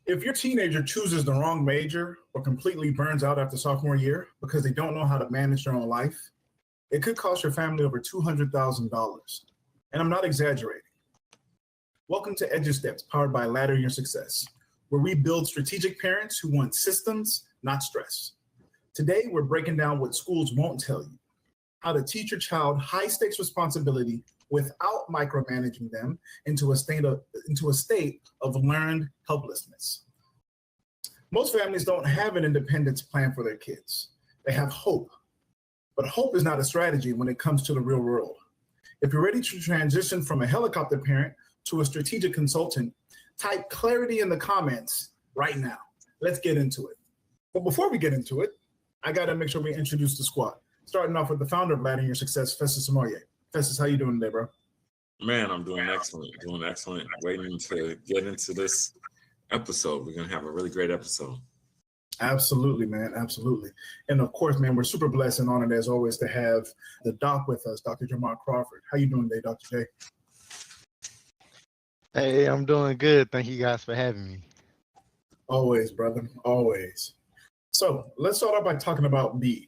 If your teenager chooses the wrong major or completely burns out after sophomore year because they don't know how to manage their own life, it could cost your family over $200,000. And I'm not exaggerating. Welcome to Edu Steps, powered by Ladder Your Success, where we build strategic parents who want systems, not stress. Today, we're breaking down what schools won't tell you, how to teach your child high-stakes responsibility without micromanaging them into a state of learned helplessness. Most families don't have an independence plan for their kids. They have hope, but hope is not a strategy when it comes to the real world. If you're ready to transition from a helicopter parent to a strategic consultant, type clarity in the comments right now. Let's get into it. But before we get into it, I gotta make sure we introduce the squad. Starting off with the founder of Ladder Your Success, Festus Samoye. Festus, how you doing today, bro? Man, I'm doing excellent. Waiting to get into this episode. We're gonna have a really great episode. Absolutely, man. Absolutely. And of course, man, we're super blessed and honored as always to have the doc with us, Dr. Jamal Crawford. How you doing today, Dr. J? Hey, I'm doing good. Thank you guys for having me. Always, brother. Always. So let's start off by talking about B.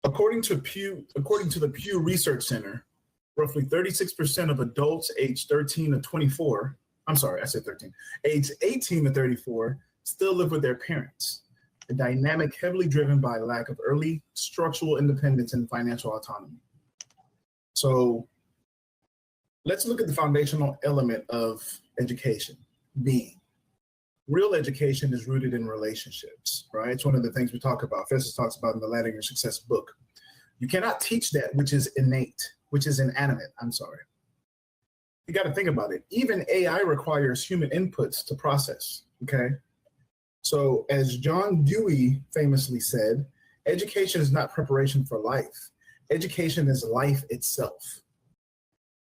According to the Pew Research Center, roughly 36% of adults aged 13 to 24, I'm sorry, I said 13, aged 18 to 34 still live with their parents, a dynamic heavily driven by lack of early structural independence and financial autonomy. So let's look at the foundational element of education, being. Real education is rooted in relationships, right? It's one of the things we talk about. Festus talks about in the Ladder Your Success book. You cannot teach that which is innate, which is inanimate, I'm sorry. You got to think about it. Even AI requires human inputs to process, okay? So as John Dewey famously said, education is not preparation for life. Education is life itself.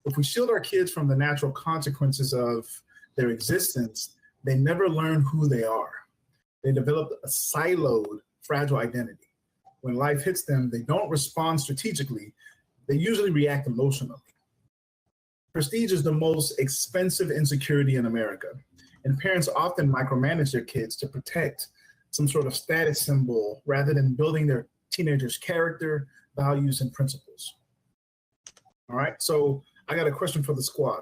If we shield our kids from the natural consequences of their existence, they never learn who they are. They develop a siloed, fragile identity. When life hits them, they don't respond strategically. They usually react emotionally. Prestige is the most expensive insecurity in America, and parents often micromanage their kids to protect some sort of status symbol rather than building their teenagers' character, values, and principles. All right, so I got a question for the squad.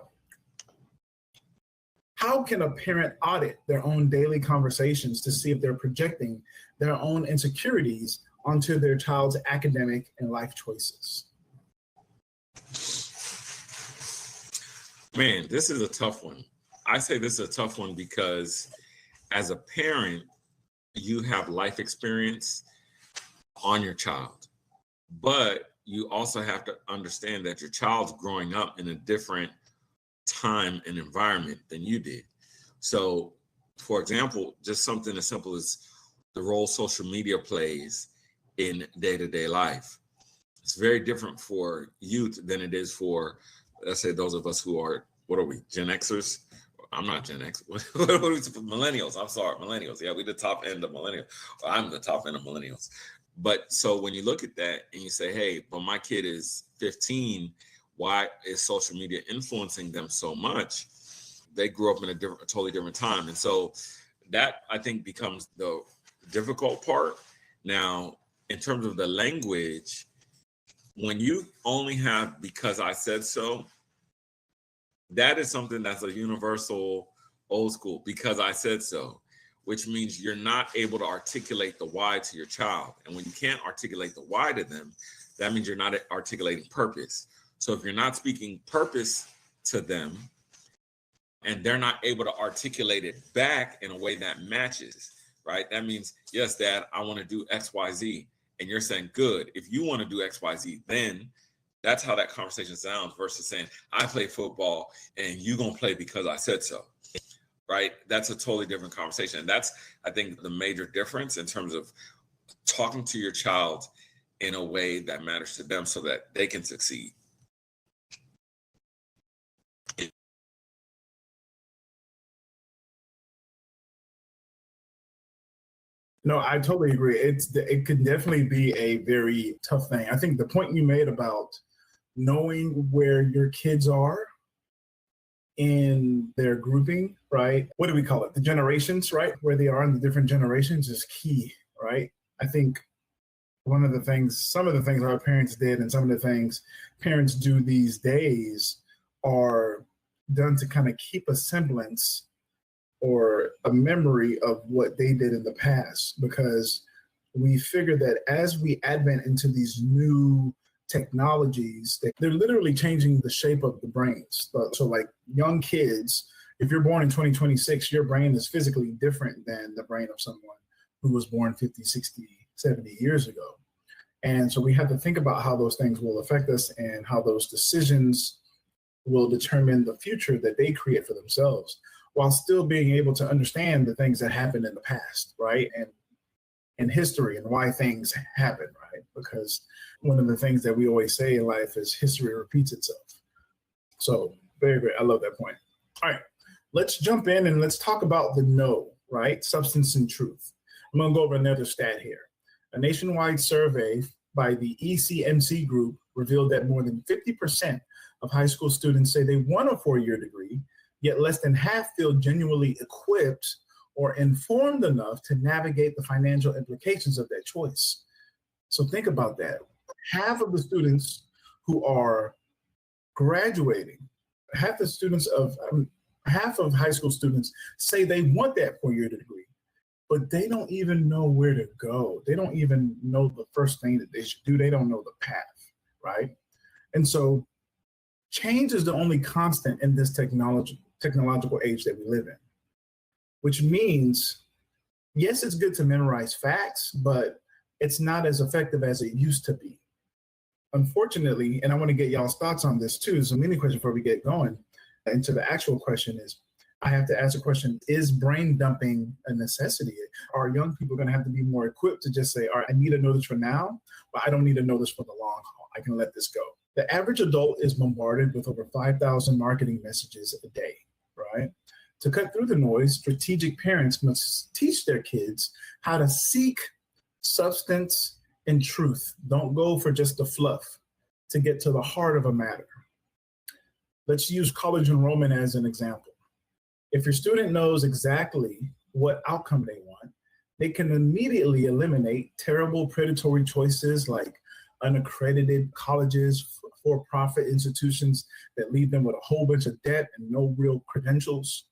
How can a parent audit their own daily conversations to see if they're projecting their own insecurities onto their child's academic and life choices? Man, this is a tough one. I say this is a tough one because as a parent, you have life experience on your child, but you also have to understand that your child's growing up in a different time and environment than you did. So, for example, just something as simple as the role social media plays in day-to-day life. It's very different for youth than it is for, let's say, those of us who are, what are we, Gen Xers? I'm not Gen X. What are we, millennials? I'm sorry, millennials. Yeah, we're the top end of millennials. I'm the top end of millennials. But so when you look at that and you say, hey, but my kid is 15, why is social media influencing them so much? They grew up in a totally different time. And so that, I think, becomes the difficult part. Now, in terms of the language, when you only have because I said so, that is something that's a universal old school, because I said so, which means you're not able to articulate the why to your child. And when you can't articulate the why to them, that means you're not articulating purpose. So if you're not speaking purpose to them and they're not able to articulate it back in a way that matches, right? That means, yes, Dad, I want to do X, Y, Z. And you're saying, good, if you want to do X, Y, Z, then that's how that conversation sounds versus saying, I play football and you're going to play because I said so, right? That's a totally different conversation. And that's, I think, the major difference in terms of talking to your child in a way that matters to them so that they can succeed. No, I totally agree. It could definitely be a very tough thing. I think the point you made about knowing where your kids are in their grouping, right? What do we call it? The generations, right? Where they are in the different generations is key, right? I think some of the things our parents did and some of the things parents do these days are done to kind of keep a semblance or a memory of what they did in the past, because we figure that as we advent into these new technologies, that they're literally changing the shape of the brains. So like young kids, if you're born in 2026, your brain is physically different than the brain of someone who was born 50, 60, 70 years ago. And so we have to think about how those things will affect us and how those decisions will determine the future that they create for themselves, while still being able to understand the things that happened in the past, right? And history and why things happen, right? Because one of the things that we always say in life is history repeats itself. So very, very, I love that point. All right, let's jump in and let's talk about the no, right? Substance and truth. I'm gonna go over another stat here. A nationwide survey by the ECMC group revealed that more than 50% of high school students say they want a four-year degree, yet less than half feel genuinely equipped or informed enough to navigate the financial implications of that choice. So think about that. Half of the students who are graduating, half of high school students say they want that four-year degree, but they don't even know where to go. They don't even know the first thing that they should do. They don't know the path, right? And so change is the only constant in this technological age that we live in, which means, yes, it's good to memorize facts, but it's not as effective as it used to be. Unfortunately, and I want to get y'all's thoughts on this too, so many questions before we get going into the actual question is, I have to ask a question, is brain dumping a necessity? Are young people going to have to be more equipped to just say, all right, I need to know this for now, but I don't need to know this for the long haul. I can let this go. The average adult is bombarded with over 5,000 marketing messages a day, right? To cut through the noise, strategic parents must teach their kids how to seek substance and truth. Don't go for just the fluff to get to the heart of a matter. Let's use college enrollment as an example. If your student knows exactly what outcome they want, they can immediately eliminate terrible predatory choices like unaccredited colleges, for-profit institutions that leave them with a whole bunch of debt and no real credentials.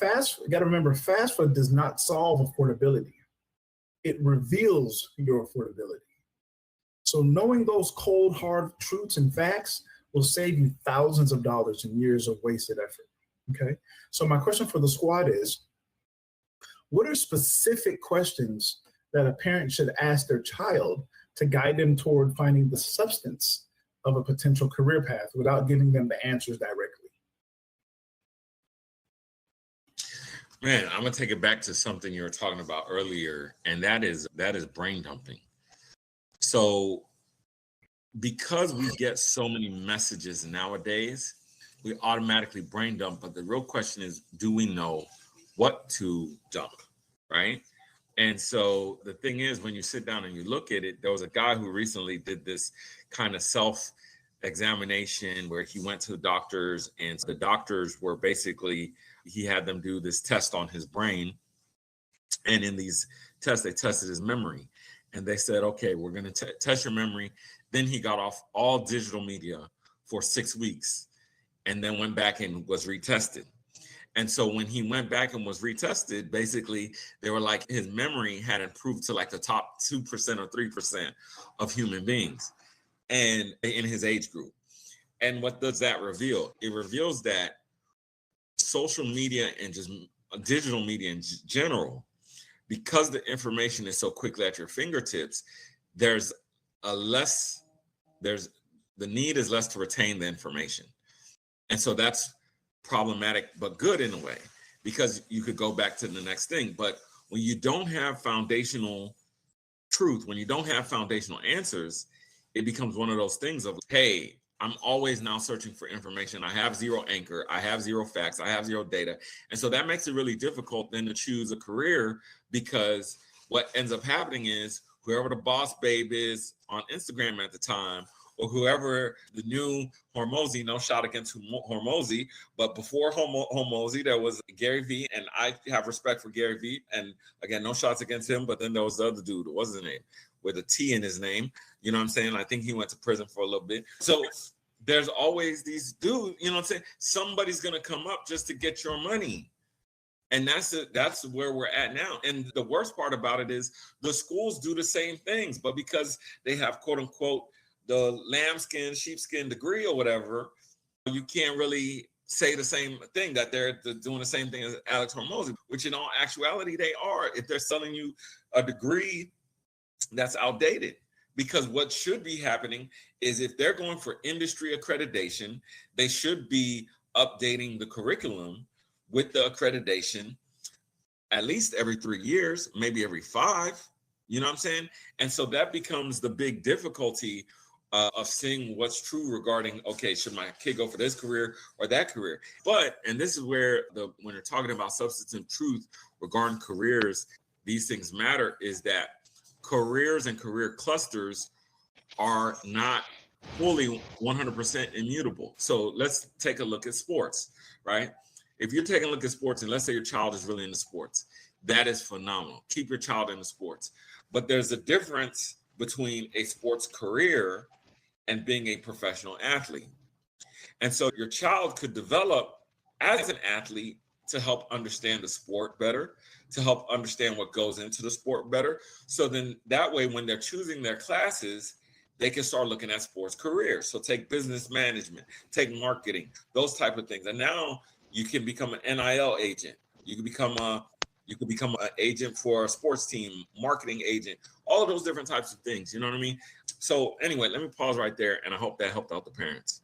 You got to remember, FAFSA does not solve affordability. It reveals your affordability. So knowing those cold, hard truths and facts will save you thousands of dollars and years of wasted effort. Okay, so my question for the squad is, what are specific questions that a parent should ask their child to guide them toward finding the substance of a potential career path without giving them the answers directly? Man, I'm gonna take it back to something you were talking about earlier, and that is brain dumping. So because we get so many messages nowadays, we automatically brain dump, but the real question is, do we know what to dump, right? And so the thing is, when you sit down and you look at it, there was a guy who recently did this kind of self-examination where he went to the doctors, and the doctors were basically, he had them do this test on his brain. And in these tests, they tested his memory. And they said, okay, we're going to test your memory. Then he got off all digital media for 6 weeks and then went back and was retested. And so when he went back and was retested, basically, they were like, his memory had improved to like the top 2% or 3% of human beings and in his age group. And what does that reveal? It reveals that social media and just digital media in general, because the information is so quickly at your fingertips, the need is less to retain the information. And so that's problematic, but good in a way, because you could go back to the next thing. But when you don't have foundational truth, when you don't have foundational answers, it becomes one of those things of, hey, I'm always now searching for information. I have zero anchor. I have zero facts. I have zero data. And so that makes it really difficult then to choose a career, because what ends up happening is whoever the boss babe is on Instagram at the time, or whoever the new Hormozy, no shot against Hormozy, but before Hormozy, there was Gary Vee, and I have respect for Gary Vee, and again, no shots against him, but then there was the other dude, what's his name, with a T in his name, you know what I'm saying? I think he went to prison for a little bit. So there's always these dudes, you know what I'm saying? Somebody's gonna come up just to get your money. And that's where we're at now. And the worst part about it is the schools do the same things, but because they have quote unquote the lambskin, sheepskin degree or whatever, you can't really say the same thing, that they're doing the same thing as Alex Hormozy, which in all actuality they are, if they're selling you a degree that's outdated. Because what should be happening is if they're going for industry accreditation, they should be updating the curriculum with the accreditation at least every 3 years, maybe every 5, you know what I'm saying? And so that becomes the big difficulty of seeing what's true regarding, okay, should my kid go for this career or that career? But, and this is where when you're talking about substantive truth regarding careers, these things matter, is that careers and career clusters are not fully 100% immutable. So let's take a look at sports, right? If you're taking a look at sports, and let's say your child is really into sports, that is phenomenal. Keep your child into sports. But there's a difference between a sports career and being a professional athlete. And so your child could develop as an athlete to help understand the sport better, to help understand what goes into the sport better. So then that way, when they're choosing their classes, they can start looking at sports careers. So take business management, take marketing, those type of things. And now you can become an NIL agent. You can become an agent for a sports team, marketing agent, all of those different types of things. You know what I mean? So anyway, let me pause right there, and I hope that helped out the parents.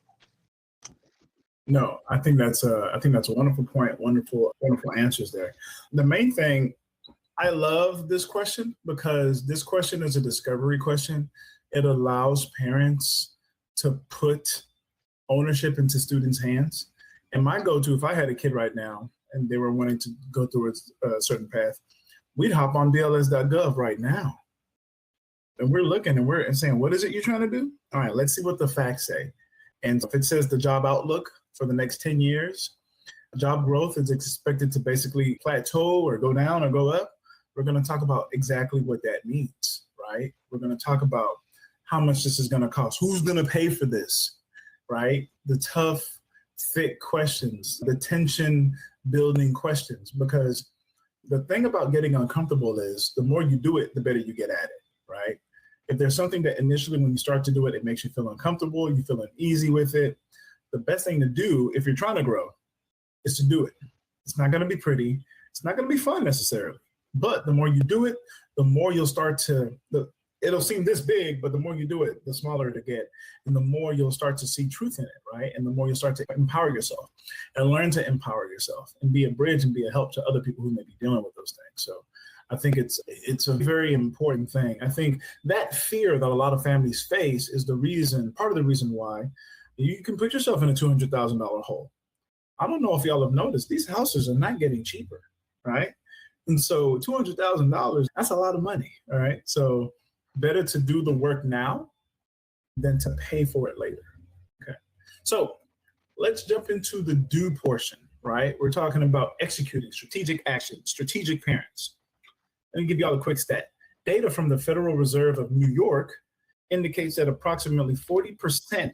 No, I think that's a wonderful point. Wonderful answers there. The main thing, I love this question because this question is a discovery question. It allows parents to put ownership into students' hands. And my go-to, if I had a kid right now and they were wanting to go through a certain path, we'd hop on BLS.gov right now. And we're looking and we're saying, what is it you're trying to do? All right, let's see what the facts say. And if it says the job outlook for the next 10 years, job growth is expected to basically plateau or go down or go up, we're going to talk about exactly what that means, right? We're going to talk about how much this is going to cost, who's going to pay for this, right? The tough, thick questions, the tension building questions, because the thing about getting uncomfortable is the more you do it, the better you get at it, right? If there's something that initially when you start to do it, it makes you feel uncomfortable, you feel uneasy with it, the best thing to do if you're trying to grow is to do it. It's not going to be pretty. It's not going to be fun necessarily, but the more you do it, the more you'll start to, it'll seem this big, but the more you do it, the smaller it'll get. And the more you'll start to see truth in it, right? And the more you'll start to empower yourself and learn to empower yourself and be a bridge and be a help to other people who may be dealing with those things. So I think it's a very important thing. I think that fear that a lot of families face is part of the reason why you can put yourself in a $200,000 hole. I don't know if y'all have noticed, these houses are not getting cheaper, right? And so $200,000, that's a lot of money, all right? So better to do the work now than to pay for it later. Okay. So let's jump into the do portion, right? We're talking about executing strategic action, strategic parents. Let me give y'all a quick stat. Data from the Federal Reserve of New York indicates that approximately 40%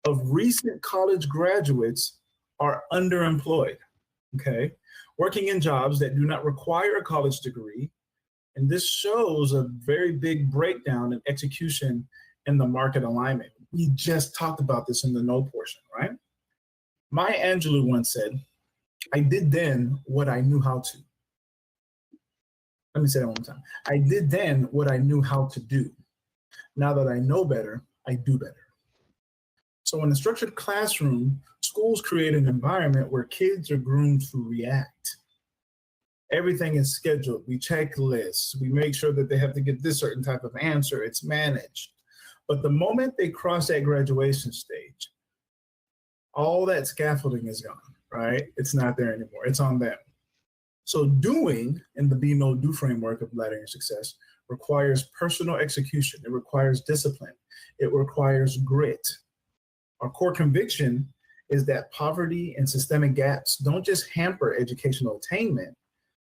of recent college graduates are underemployed, okay? Working in jobs that do not require a college degree. And this shows a very big breakdown in execution in the market alignment. We just talked about this in the no portion, right? Maya Angelou once said, I did then what I knew how to. Let me say that one more time. I did then what I knew how to do. Now that I know better, I do better. So in a structured classroom, schools create an environment where kids are groomed to react. Everything is scheduled. We check lists. We make sure that they have to get this certain type of answer. It's managed. But the moment they cross that graduation stage, all that scaffolding is gone, right? It's not there anymore. It's on them. So doing in the Be No Do framework of laddering success requires personal execution. It requires discipline. It requires grit. Our core conviction is that poverty and systemic gaps don't just hamper educational attainment,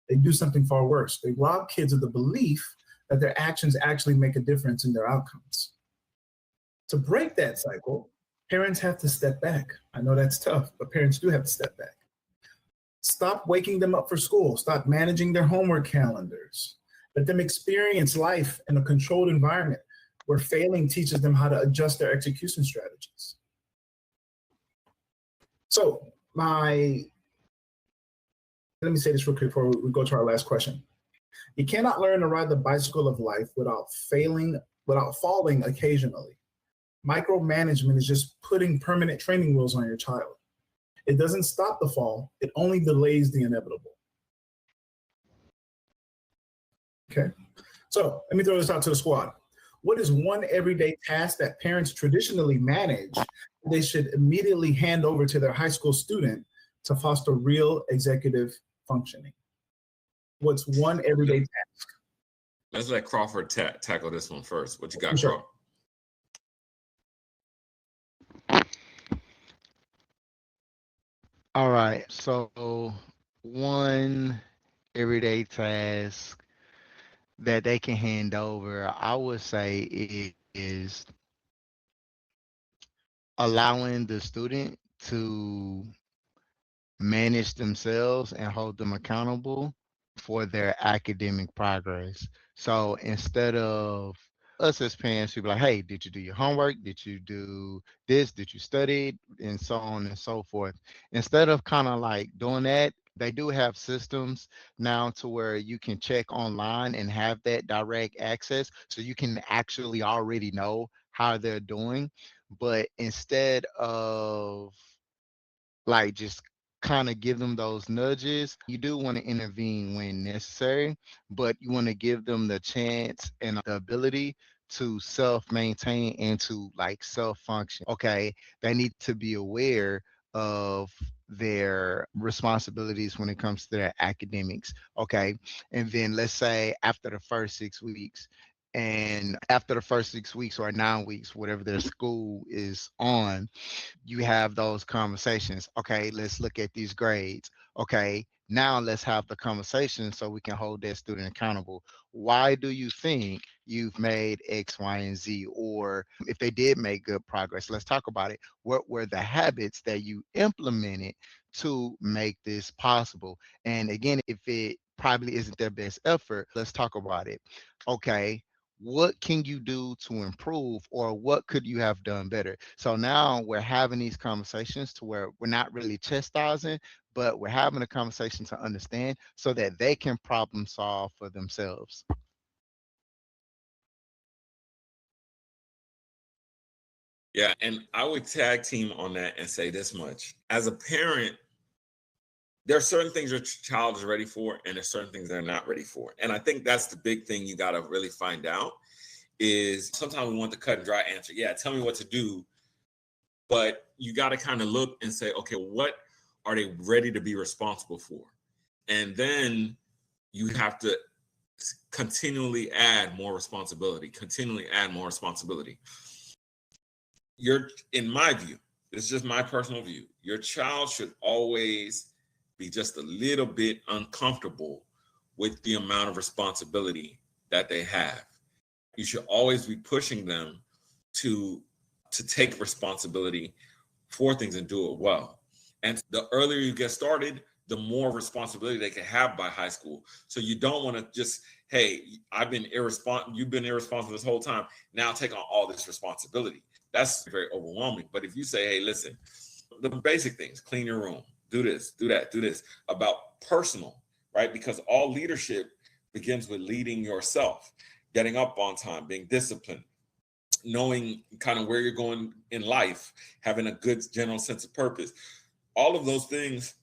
they do something far worse. They rob kids of the belief that their actions actually make a difference in their outcomes. To break that cycle, parents have to step back. I know that's tough, but parents do have to step back. Stop waking them up for school. Stop managing their homework calendars. Let them experience life in a controlled environment where failing teaches them how to adjust their execution strategies. So let me say this real quick before we go to our last question. You cannot learn to ride the bicycle of life without falling occasionally. Micromanagement is just putting permanent training wheels on your child. It doesn't stop the fall, it only delays the inevitable. Okay, so let me throw this out to the squad. What is one everyday task that parents traditionally manage they should immediately hand over to their high school student to foster real executive functioning? What's one everyday task? Let's let Crawford tackle this one first. What you got, Sure. Crawford? All right. So one everyday task that they can hand over, I would say it is allowing the student to manage themselves and hold them accountable for their academic progress. So instead of us as parents, we be like, hey, did you do your homework? Did you do this? Did you study? And so on and so forth. Instead of kind of like doing that, they do have systems now to where you can check online and have that direct access. So you can actually already know how they're doing. But instead of like just kind of give them those nudges. You do want to intervene when necessary, but you want to give them the chance and the ability to self-maintain and to like self-function. Okay, they need to be aware of their responsibilities when it comes to their academics. Okay, and then let's say after the first 6 weeks, and after the first 6 weeks or 9 weeks, whatever their school is on, you have those conversations. Okay, let's look at these grades. Okay, now let's have the conversation so we can hold that student accountable. Why do you think you've made X, Y, and Z? Or if they did make good progress, let's talk about it. What were the habits that you implemented to make this possible? And again, if it probably isn't their best effort, let's talk about it. Okay, what can you do to improve, or what could you have done better? So now we're having these conversations to where we're not really chastising, but we're having a conversation to understand so that they can problem solve for themselves. Yeah, and I would tag team on that and say this much. As a parent, there are certain things your child is ready for, and there's certain things they're not ready for. And I think that's the big thing you got to really find out is sometimes we want the cut and dry answer. Yeah, tell me what to do. But you got to kind of look and say, okay, what are they ready to be responsible for? And then you have to continually add more responsibility, In my view, this is just my personal view, your child should always be just a little bit uncomfortable with the amount of responsibility that they have. You should always be pushing them to take responsibility for things and do it well. And the earlier you get started, the more responsibility they can have by high school. So you don't want to just, hey, you've been irresponsible this whole time. Now take on all this responsibility. That's very overwhelming. But if you say, hey, listen, the basic things, clean your room, do this, do that, do this, about personal, right? Because all leadership begins with leading yourself, getting up on time, being disciplined, knowing kind of where you're going in life, having a good general sense of purpose. All of those things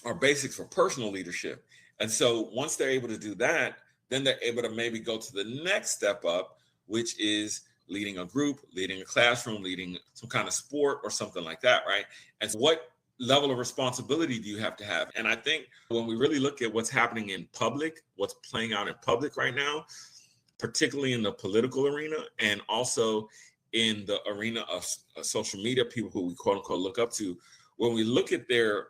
are basics for personal leadership. And so once they're able to do that, then they're able to maybe go to the next step up, which is leading a group, leading a classroom, leading some kind of sport or something like that, right? And so what level of responsibility do you have to have? And I think when we really look at what's happening in public, what's playing out in public right now, particularly in the political arena and also in the arena of social media, people who we quote unquote look up to, when we look at their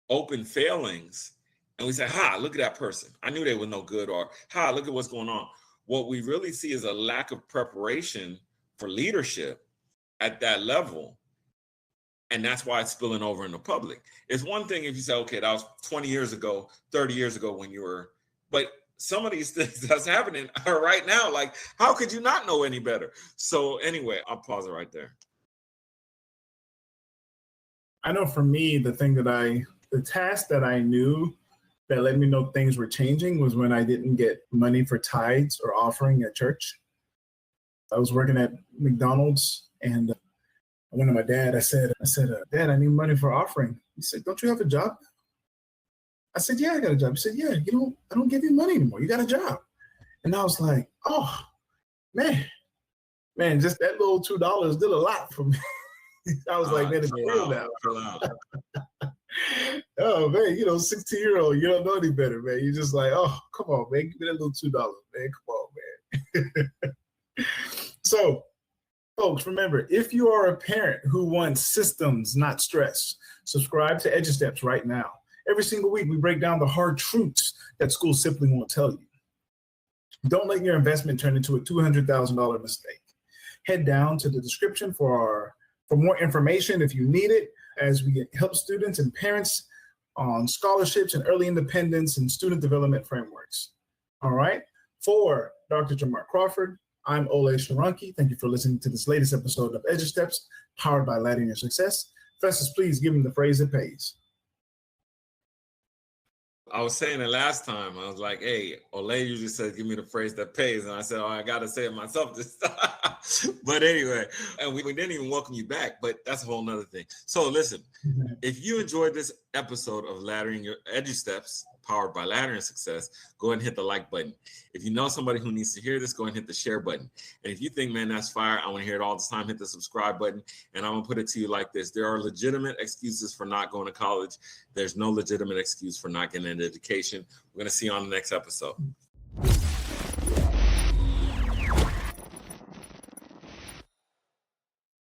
open failings and we say, ha, look at that person. I knew they were no good, or ha, look at what's going on. What we really see is a lack of preparation for leadership at that level. And that's why it's spilling over in the public. It's one thing if you say, okay, that was 20 years ago, 30 years ago when you were, but some of these things that's happening are right now. Like, how could you not know any better? So anyway, I'll pause it right there. I know for me, the task that I knew that let me know things were changing was when I didn't get money for tithes or offering at church. I was working at McDonald's and I went to my dad. I said, Dad, I need money for offering. He said, don't you have a job? I said, yeah, I got a job. He said, yeah, I don't give you money anymore. You got a job. And I was like, oh, man, just that little $2 did a lot for me. I was like, man, it's real now. Oh, man, 16-year-old, you don't know any better, man. You're just like, oh, come on, man. Give me that little $2, man. Come on, man. So, folks, remember, if you are a parent who wants systems, not stress, subscribe to Edu Steps right now. Every single week, we break down the hard truths that school simply won't tell you. Don't let your investment turn into a $200,000 mistake. Head down to the description for more information if you need it, as we help students and parents on scholarships and early independence and student development frameworks. All right. For Dr. Jamar Crawford, I'm Ole Sharanki. Thank you for listening to this latest episode of Edu Steps, powered by Laddering Your Success. Festus, please give me the phrase that pays. I was saying it last time. I was like, hey, Ole usually says, give me the phrase that pays. And I said, oh, I got to say it myself this time. But anyway, and we didn't even welcome you back, but that's a whole nother thing. So listen, if you enjoyed this episode of Laddering Your Edu Steps, powered by Laddering Success, go ahead and hit the like button. If you know somebody who needs to hear this, go ahead and hit the share button. And if you think, man, that's fire, I want to hear it all the time, hit the subscribe button. And I'm going to put it to you like this. There are legitimate excuses for not going to college. There's no legitimate excuse for not getting an education. We're going to see you on the next episode.